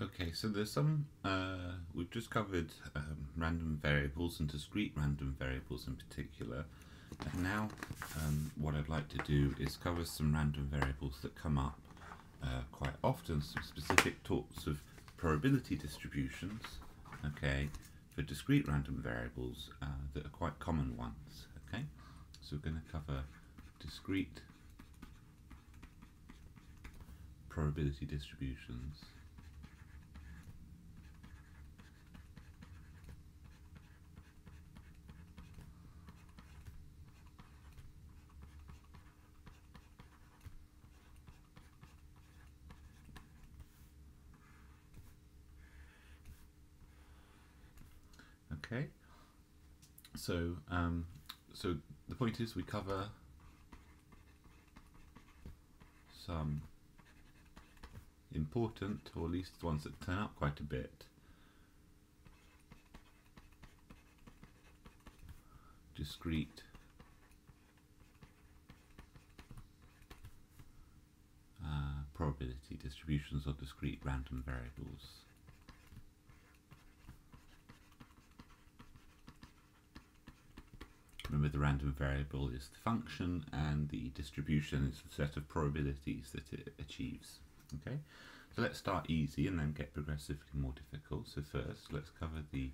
Okay, so there's some, we've just covered random variables and discrete random variables in particular. And now what I'd like to do is cover some random variables that come up quite often, some specific sorts of probability distributions, okay, for discrete random variables that are quite common ones, okay? So we're going to cover discrete probability distributions. Okay, so so the point is we cover some important, or at least ones that turn up quite a bit, discrete probability distributions or discrete random variables. Remember, the random variable is the function and the distribution is the set of probabilities that it achieves. Okay, so let's start easy and then get progressively more difficult. So first let's cover the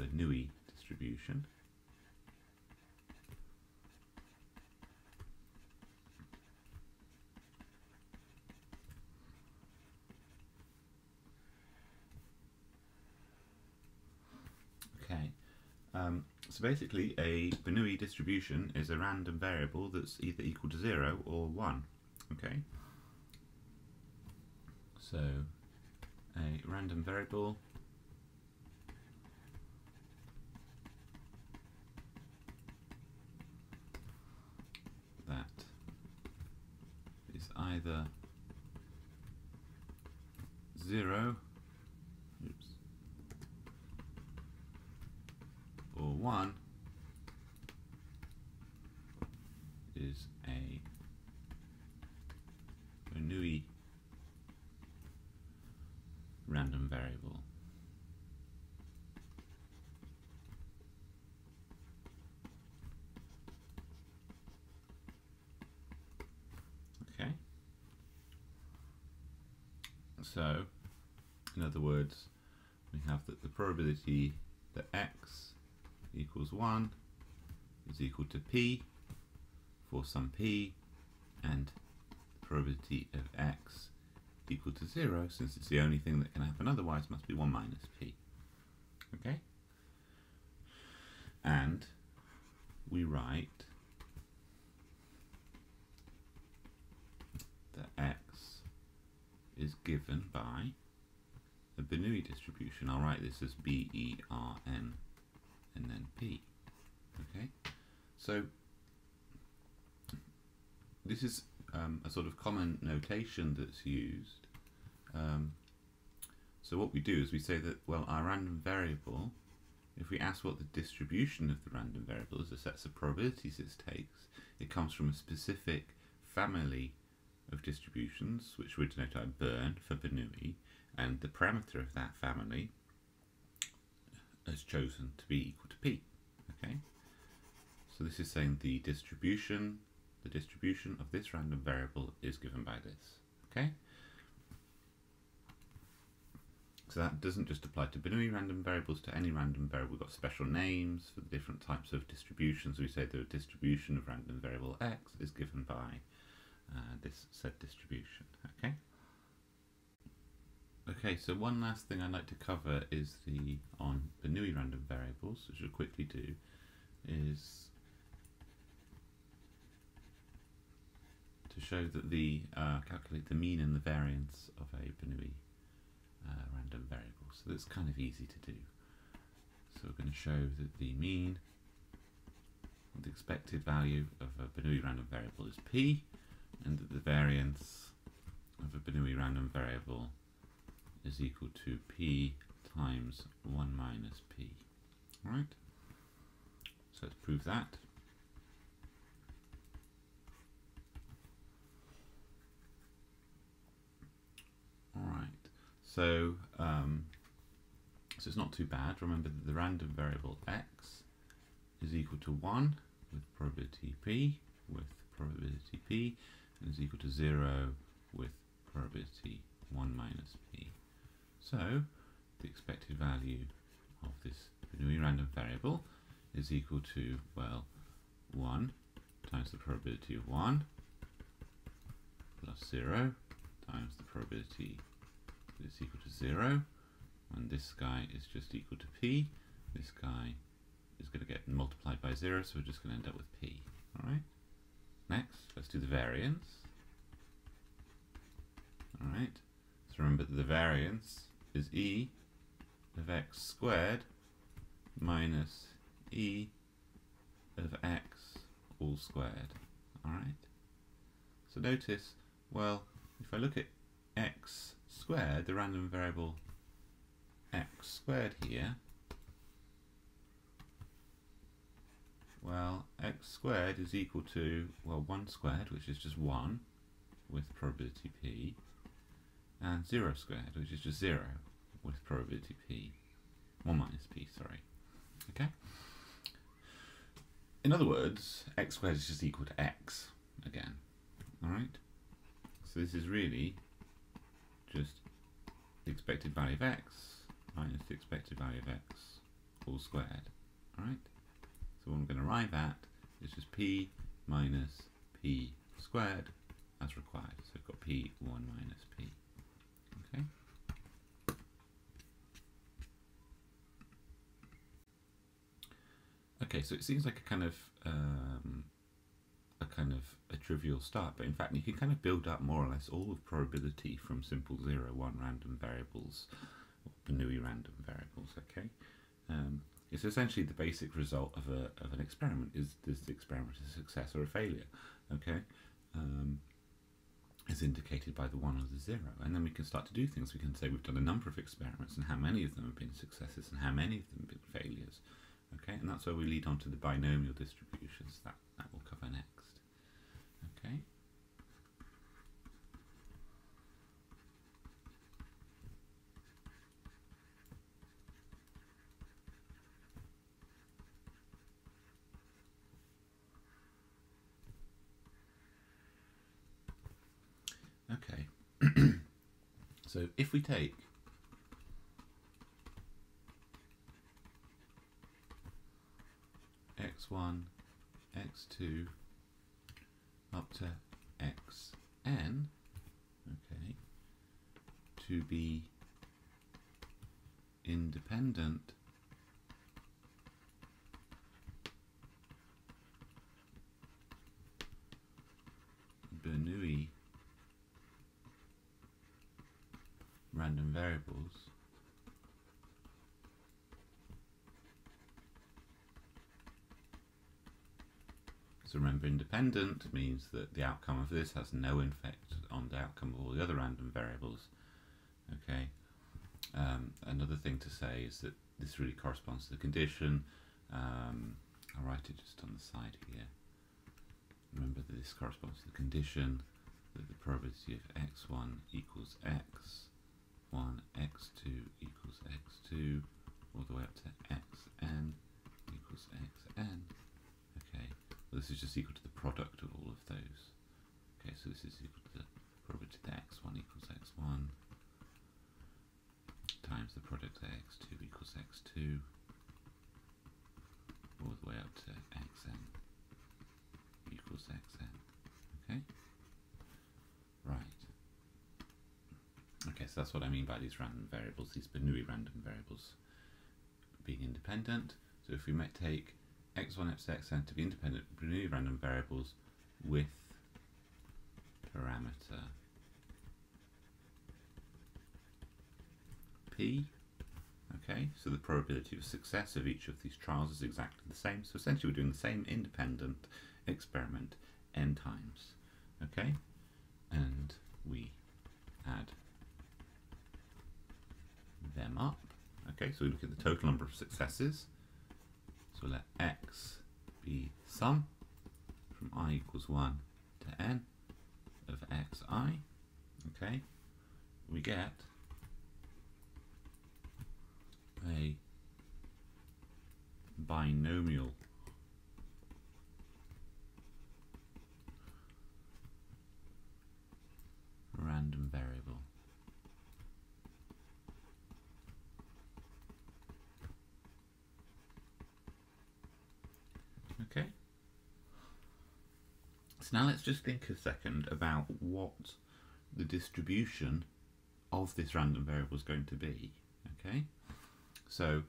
Bernoulli distribution. Okay, so basically a Bernoulli distribution is a random variable that's either equal to 0 or 1. Okay, so a random variable that is either 0 or 1 is a Bernoulli random variable. Okay, so in other words, we have that the probability that x equals 1 is equal to p for some p, and the probability of x equal to 0, since it's the only thing that can happen otherwise, must be 1 minus p. Okay? And we write that x is given by the Bernoulli distribution. I'll write this as B-E-R-N and then P. Okay? So this is a sort of common notation that's used. So what we do is we say that, well, our random variable, if we ask what the distribution of the random variable is, the sets of probabilities it takes, it comes from a specific family of distributions, which we denote by Bern for Bernoulli, and the parameter of that family is chosen to be equal to p. Okay, so this is saying the distribution of this random variable is given by this. Okay, so that doesn't just apply to Bernoulli random variables, to any random variable. We've got special names for the different types of distributions. We say the distribution of random variable x is given by this said distribution. Okay. Okay, so one last thing I'd like to cover is on Bernoulli random variables, which I'll quickly do, is to show that calculate the mean and the variance of a Bernoulli random variable. So that's kind of easy to do. So we're going to show that the mean, the expected value of a Bernoulli random variable is p, and that the variance of a Bernoulli random variable is equal to p times 1 minus p. Alright, so let's prove that. Alright, So, so it's not too bad. Remember that the random variable x is equal to 1 with probability p, and is equal to 0 with probability 1 minus p. So the expected value of this Bernoulli random variable is equal to, well, 1 times the probability of 1 plus 0 times the probability that it's equal to 0, and this guy is just equal to p. This guy is going to get multiplied by 0, so we're just going to end up with p. Alright? Next, let's do the variance. Alright, so remember that the variance is e of x squared minus e of x all squared. Alright? So notice, well, if I look at x squared, the random variable x squared here, well, x squared is equal to, well, 1 squared, which is just 1 with probability p, and 0 squared, which is just 0 with probability p, 1 minus p, sorry. Okay? In other words, x squared is just equal to x again. Alright? So this is really just the expected value of x minus the expected value of x all squared. Alright? So what I'm going to arrive at is just p minus p squared as required. So I've got p 1 minus p. Okay? Okay, so it seems like a kind of a trivial start, but in fact you can kind of build up more or less all of probability from simple 0, 1 random variables, or Bernoulli random variables. Okay, it's essentially the basic result of an experiment. Is the experiment a success or a failure? Okay, is indicated by the 1 or the 0, and then we can start to do things. We can say we've done a number of experiments and how many of them have been successes and how many of them have been failures. Okay, and that's where we lead on to the binomial distributions that we'll cover next. Okay. Okay. So if we take x1, x2 up to xn, okay, to be independent Bernoulli random variables, so remember, independent means that the outcome of this has no effect on the outcome of all the other random variables. Okay. Another thing to say is that this really corresponds to the condition. I'll write it just on the side here. Remember that this corresponds to the condition that the probability of x1 equals x1, x2 equals x2, all the way up to xn equals xn. Okay. Well, this is just equal to the product of all of those. Okay, so this is equal to the probability that x1 equals x1 times the product that x2 equals x2 all the way up to xn equals xn. Okay? Right. Okay, so that's what I mean by these random variables, these Bernoulli random variables being independent. So if we might take x1 up to xn to be independent Bernoulli random variables with parameter p, okay, so the probability of success of each of these trials is exactly the same. So essentially we're doing the same independent experiment n times, okay, and we add them up. Okay, so we look at the total number of successes. So let x be sum from I equals 1 to n of xi. Okay, we get a binomial random variable. Okay. So now let's just think a second about what the distribution of this random variable is going to be. Okay. So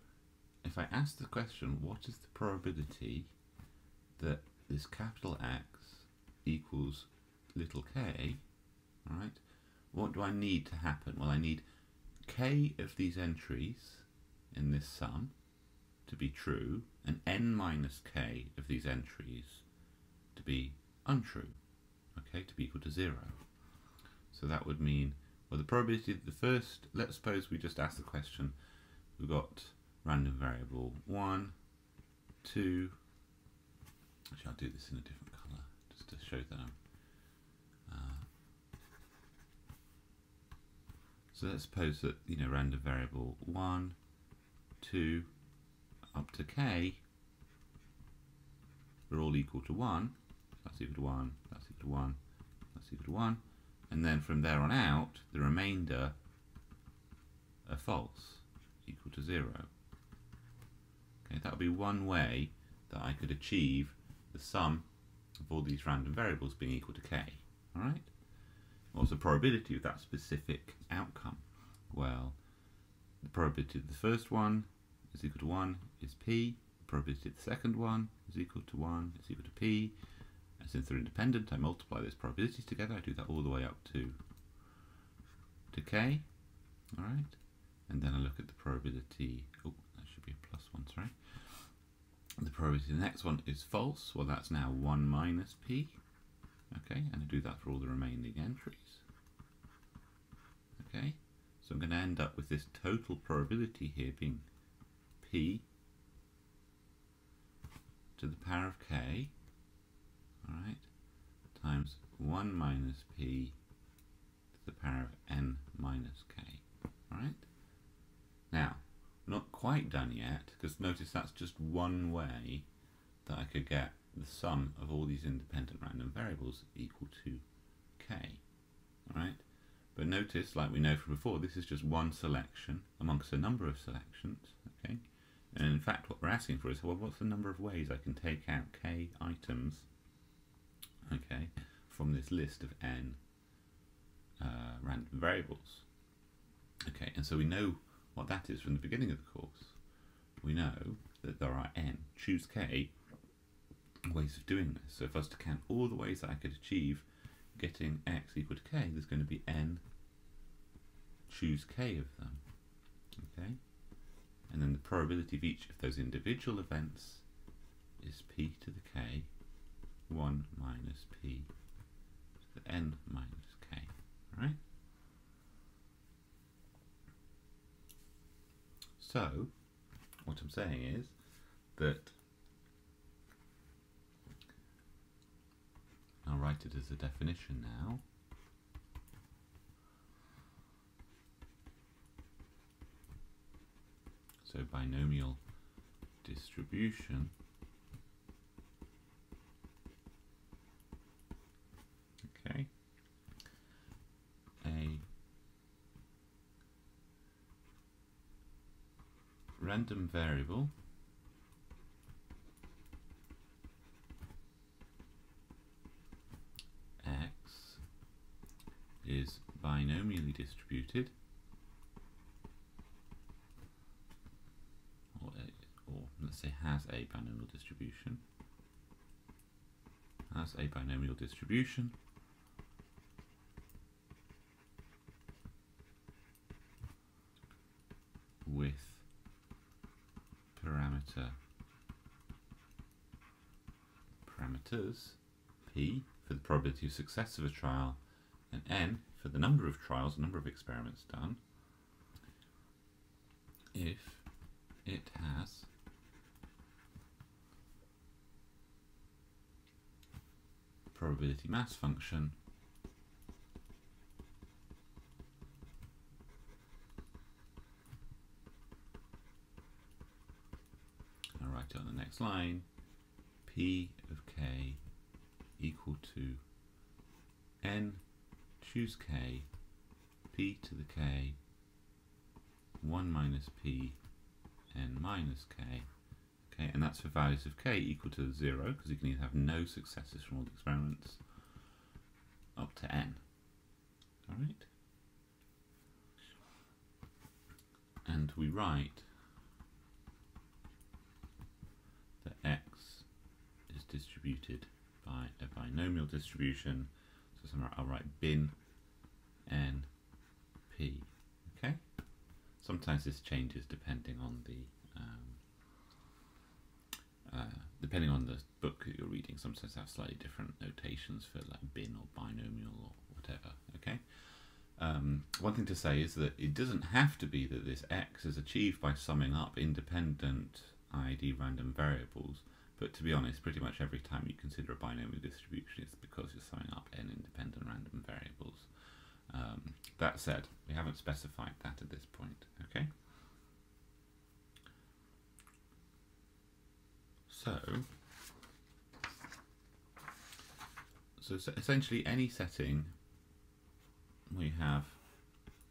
if I ask the question, what is the probability that this capital X equals little k, right? What do I need to happen? Well, I need k of these entries in this sum to be true and n minus k of these entries to be untrue, okay, to be equal to 0. So that would mean, well, the probability of the first, let's suppose we just ask the question, we've got random variable 1, 2, actually I'll do this in a different colour just to show that I'm so let's suppose that, you know, random variable 1, 2, up to k are all equal to 1. That's equal to 1, that's equal to 1, that's equal to 1. And then from there on out, the remainder are false, equal to 0. Okay, that would be one way that I could achieve the sum of all these random variables being equal to k. Alright? What's the probability of that specific outcome? Well, the probability of the first one is equal to 1 is p. The probability of the second one is equal to 1 is equal to p. And since they're independent, I multiply those probabilities together. I do that all the way up to k. Alright? And then I look at the probability. Oh, that should be a plus 1, sorry. The probability of the next one is false. Well, that's now 1 minus p. Okay, and I do that for all the remaining entries. Okay, so I'm going to end up with this total probability here being p to the power of k, alright, times 1 minus p to the power of n minus k. Alright, now, we're not quite done yet, because notice that's just one way that I could get the sum of all these independent random variables equal to k. Alright? But notice, like we know from before, this is just one selection amongst a number of selections. Okay? And in fact what we're asking for is, well, what's the number of ways I can take out k items, okay, from this list of n random variables. Okay, and so we know what that is from the beginning of the course. We know that there are n, choose k, ways of doing this. So if I was to count all the ways that I could achieve getting x equal to k, there's going to be n choose k of them. Okay? And then the probability of each of those individual events is p to the k, 1 minus p to the n minus k. Alright? So, what I'm saying is that I'll write it as a definition now. So binomial distribution okay, a random variable x is binomially distributed, or let's say has a binomial distribution, with parameters p for the probability of success of a trial and n for the number of trials, number of experiments done, if it has probability mass function it on the next line, p of k equal to n, choose k, p to the k, 1 minus p, n minus k. Okay, and that's for values of k equal to 0, because you can either have no successes from all the experiments, up to n. Alright? And we write that x is distributed by a binomial distribution. So somewhere I'll write bin n p. Okay? Sometimes this changes depending on the book that you're reading. Sometimes they have slightly different notations for like bin or binomial or whatever. Okay. One thing to say is that it doesn't have to be that this x is achieved by summing up independent ID random variables, but to be honest, pretty much every time you consider a binomial distribution, it's because you're summing up n independent random variables. That said, we haven't specified that at this point. Okay. So essentially any setting we have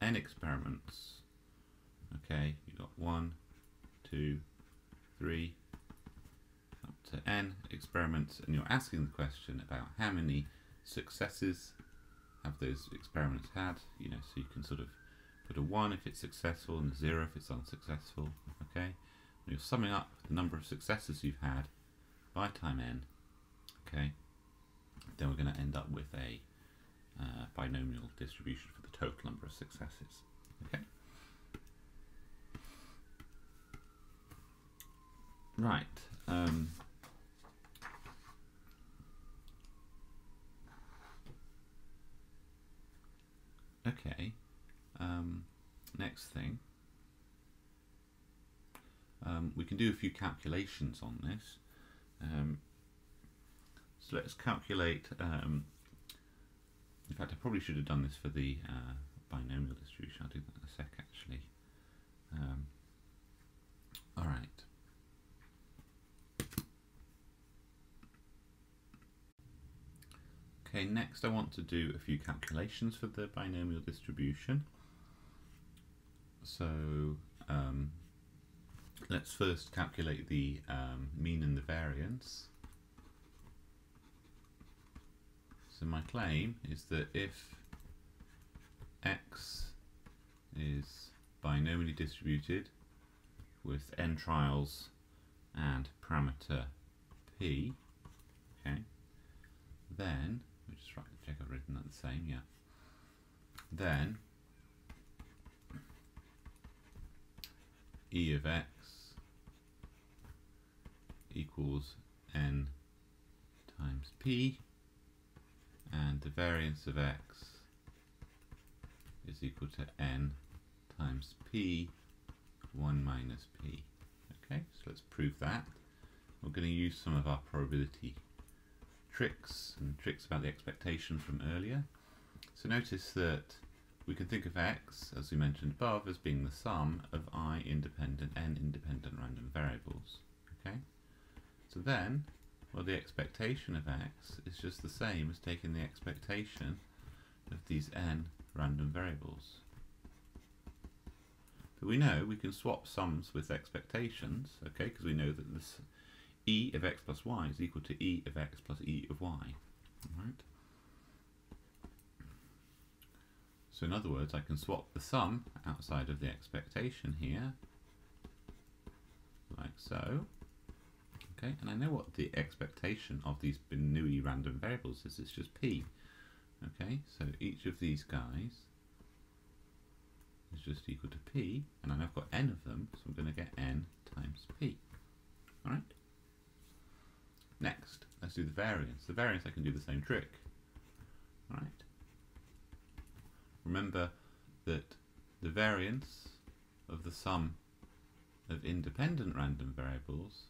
n experiments. Okay, you've got 1, 2, 3, up to n experiments, and you're asking the question about how many successes have those experiments had, you know, so you can sort of put a 1 if it's successful and a 0 if it's unsuccessful. Okay, and you're summing up the number of successes you've had by time n. Okay, then we're going to end up with a binomial distribution for the total number of successes. Okay. Right. Okay. Next thing. We can do a few calculations on this. So let's calculate. In fact, I probably should have done this for the binomial distribution. I'll do that in a sec, actually. All right. Okay, next I want to do a few calculations for the binomial distribution. So let's first calculate the mean and the variance. So my claim is that if x is binomially distributed with n trials and parameter p, okay, then we just check I've written that the same, yeah. Then e of x equals n times p, and the variance of x is equal to n times p 1 minus p. Okay, so let's prove that. We're going to use some of our probability tricks and tricks about the expectation from earlier. So notice that we can think of x, as we mentioned above, as being the sum of n independent random variables. Okay, so then, well, the expectation of x is just the same as taking the expectation of these n random variables. But we know we can swap sums with expectations, okay, because we know that this e of x plus y is equal to e of x plus e of y. Right? So in other words, I can swap the sum outside of the expectation here, like so. Okay, and I know what the expectation of these Bernoulli random variables is. It's just p. Okay, so each of these guys is just equal to p, and I know I've got n of them, so I'm going to get n times p. All right. Next, let's do the variance. The variance, I can do the same trick. All right. Remember that the variance of the sum of independent random variables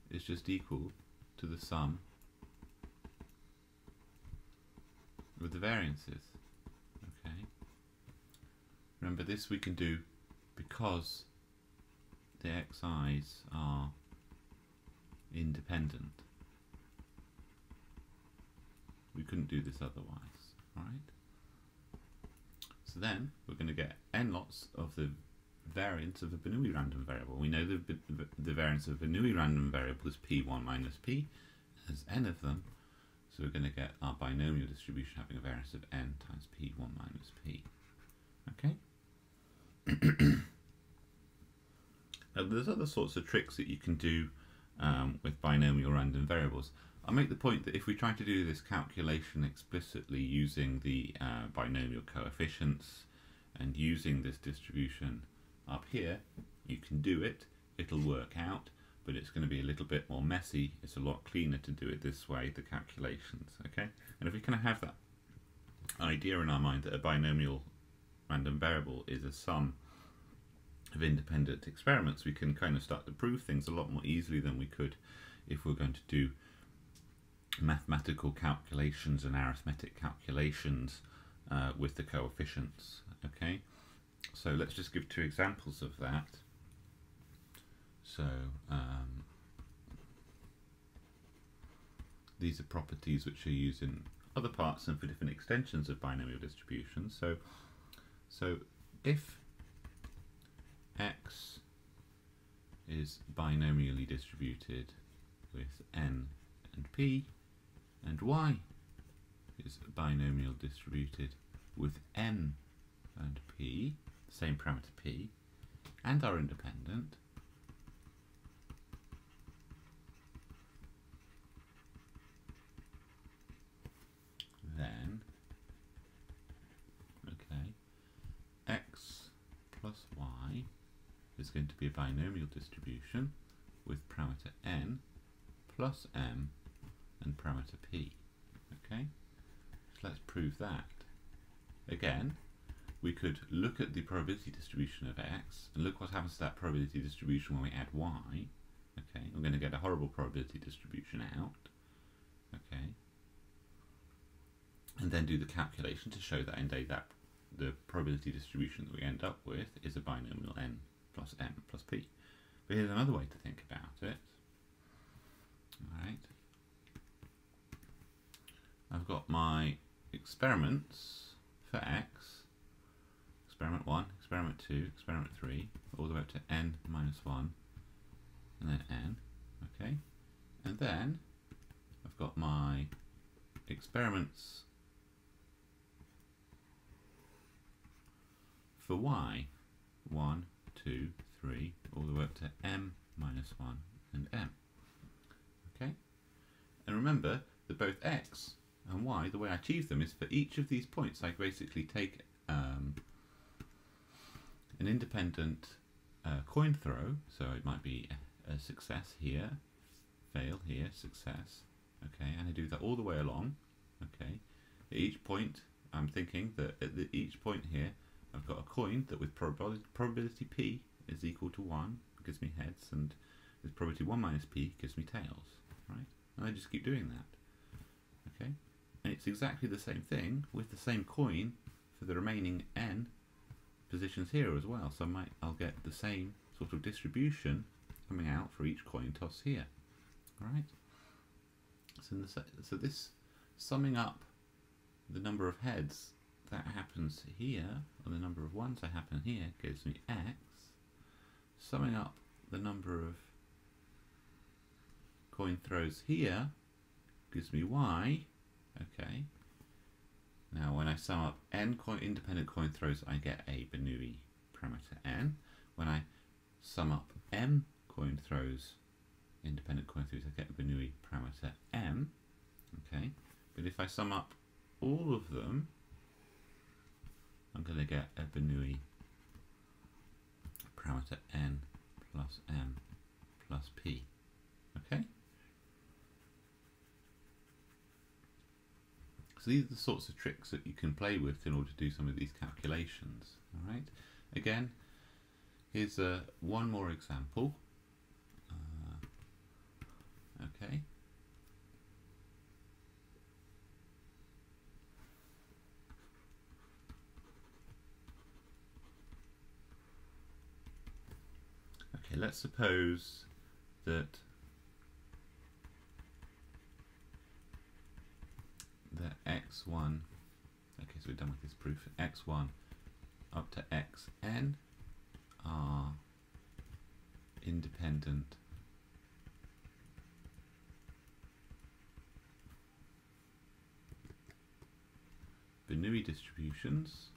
is just equal to the sum of the variances. Okay. Remember, this we can do because the xi's are independent. We couldn't do this otherwise, right? So then we're going to get n lots of the variance of a Bernoulli random variable. We know the variance of a Bernoulli random variable is p1 minus p. There's n of them, so we're going to get our binomial distribution having a variance of n times p1 minus p. Okay? Now there's other sorts of tricks that you can do with binomial random variables. I'll make the point that if we try to do this calculation explicitly using the binomial coefficients and using this distribution up here, you can do it, it'll work out, but it's going to be a little bit more messy. It's a lot cleaner to do it this way, the calculations, okay? And if we kind of have that idea in our mind that a binomial random variable is a sum of independent experiments, we can kind of start to prove things a lot more easily than we could if we're going to do mathematical calculations and arithmetic calculations with the coefficients, okay? So let's just give two examples of that. So these are properties which are used in other parts and for different extensions of binomial distributions. So if x is binomially distributed with n and p, and y is binomial distributed with n and p, same parameter p, and are independent, then x plus y is going to be a binomial distribution with parameter n plus m and parameter p. Okay, so let's prove that. Again, we could look at the probability distribution of x and look what happens to that probability distribution when we add y. Okay, we're going to get a horrible probability distribution out. Okay, and then do the calculation to show that indeed that the probability distribution that we end up with is a binomial n plus m plus p. But here's another way to think about it. Alright, I've got my experiments for x, experiment 1, experiment 2, experiment 3, all the way up to n minus 1, and then n, okay? And then I've got my experiments for y, 1, 2, 3, all the way up to m minus 1 and m. Okay? And remember that both x and y, the way I achieve them is for each of these points I basically take an independent coin throw, so it might be a success here, fail here, success, okay, and I do that all the way along, okay. At each point I'm thinking that at each point here I've got a coin that with probability p is equal to 1, gives me heads, and with probability 1 minus p gives me tails, right? And I just keep doing that, okay? And it's exactly the same thing with the same coin for the remaining n positions here as well. So I'll get the same sort of distribution coming out for each coin toss here, right? So this summing up the number of heads that happens here, or the number of ones that happen here, gives me x. Summing up the number of coin throws here gives me y. Okay. Now when I sum up n independent coin throws, I get a Bernoulli parameter n. When I sum up m coin throws, independent coin throws, I get a Bernoulli parameter m. Okay. But if I sum up all of them, I'm going to get a Bernoulli parameter n plus m plus p. Okay? So these are the sorts of tricks that you can play with in order to do some of these calculations. All right. Again, here's one more example. Okay. Okay, let's suppose that x1, okay, so we're done with this proof, x1 up to xn are independent Bernoulli distributions,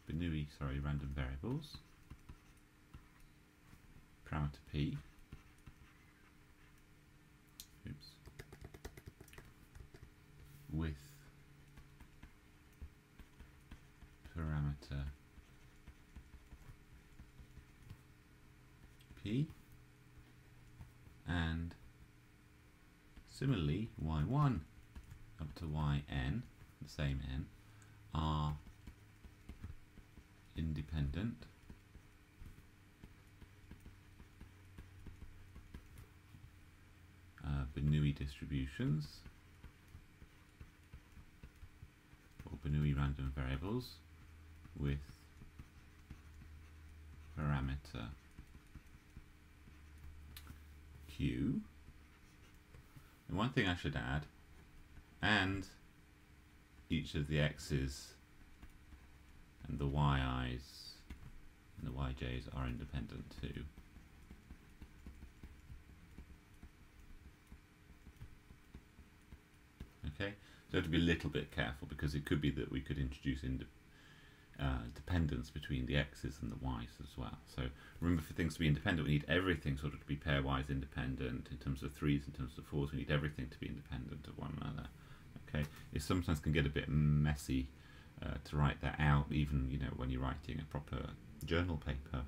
random variables, parameter p, with parameter p, and similarly y1 up to yn, the same n, are independent Bernoulli distributions or Bernoulli random variables with parameter q. And one thing I should add, and each of the x's and the yi's and the yj's are independent too. Okay, so have to be a little bit careful, because it could be that we could introduce dependence between the x's and the y's as well. So remember, for things to be independent, we need everything sort of to be pairwise independent. In terms of threes, in terms of fours, we need everything to be independent of one another. Okay, it sometimes can get a bit messy to write that out, even when you're writing a proper journal paper,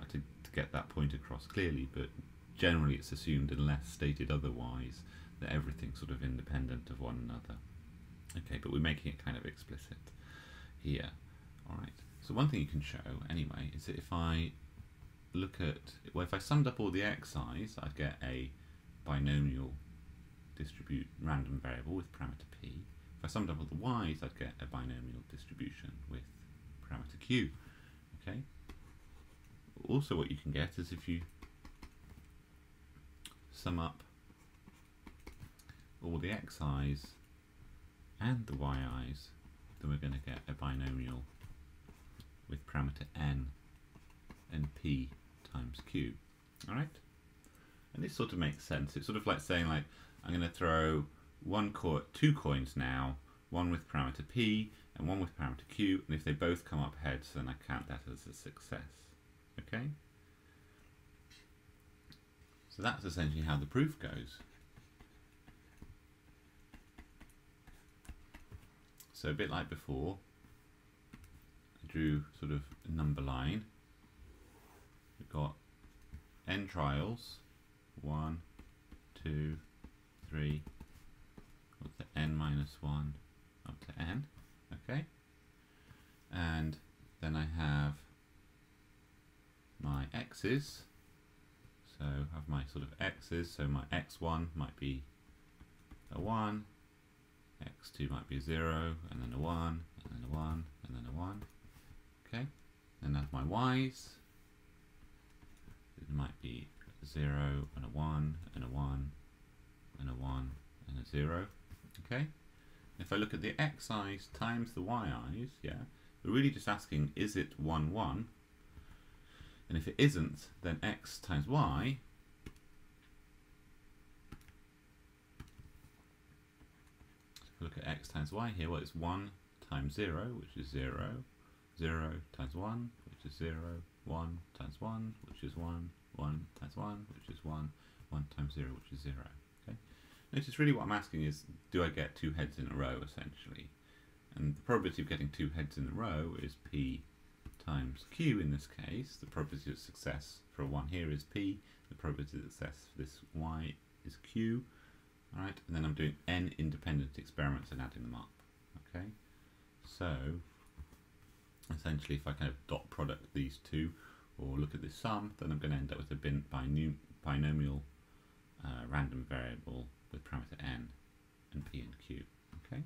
to get that point across clearly. But generally, it's assumed, unless stated otherwise, that everything's sort of independent of one another. Okay, but we're making it kind of explicit here. All right. So one thing you can show anyway is that if I look at, well, if I summed up all the xi's, I'd get a binomial random variable with parameter p. If I summed up all the y's, I'd get a binomial distribution with parameter q. Okay. Also, what you can get is if you sum up all the xi's and the yi's, then we're going to get a binomial with parameter n and p times q. All right. And this sort of makes sense. It's sort of like saying, like, I'm going to throw two coins now, one with parameter p and one with parameter q, and if they both come up heads, then I count that as a success. Okay? So that's essentially how the proof goes. So a bit like before, I drew sort of a number line. We've got n trials, 1, 2, 3, up to n minus 1 up to n, okay? And then I have my x's, so I have my sort of x's, so my x1 might be a 1, x2 might be a 0, and then a 1, and then a 1, and then a 1, okay? Then I have my y's, it might be a 0, and a 1, and a 1, and a 1, and a 0, okay? If I look at the xi's times the yi's, yeah, we're really just asking, is it 1, 1? And if it isn't, then x times y look at x times y here, well, it's 1 times 0, which is 0, 0 times 1, which is 0, 1 times 1, which is 1, 1 times 1, which is 1, 1 times 0, which is 0. Okay. Notice really what I'm asking is, do I get two heads in a row, essentially? And the probability of getting two heads in a row is p times q in this case. The probability of success for a 1 here is p. The probability of success for this y is q. Alright, and then I'm doing n independent experiments and adding them up. Okay, so essentially if I kind of dot product these two or look at this sum, then I'm going to end up with a binomial random variable with parameter n and p and q. Okay.